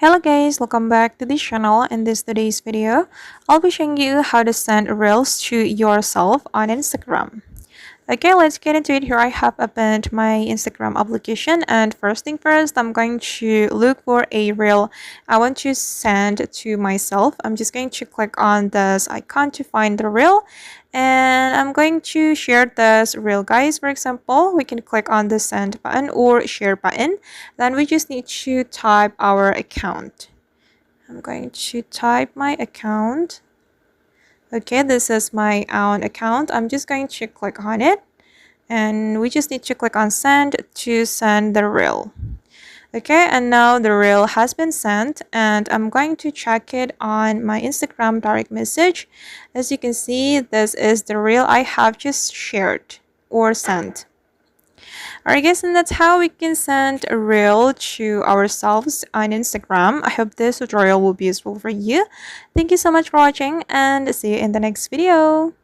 Hello guys, welcome back to this channel. In today's video, I'll be showing you how to send reels to yourself on Instagram. Okay, let's get into it. Here I have opened my Instagram application, and first thing first, I'm going to look for a reel I want to send to myself. I'm just going to click on this icon to find the reel, and I'm going to share this reel, guys. For example, we can click on the send button or share button. Then we just need to type our account. I'm going to type my account. Okay, this is my own account. I'm just going to click on it, and we just need to click on send to send the reel. Okay, and now the reel has been sent, and I'm going to check it on my Instagram direct message. As you can see, this is the reel I have just shared or sent. Alright guys, and that's how we can send a reel to ourselves on Instagram. I hope this tutorial will be useful for you. Thank you so much for watching, and see you in the next video.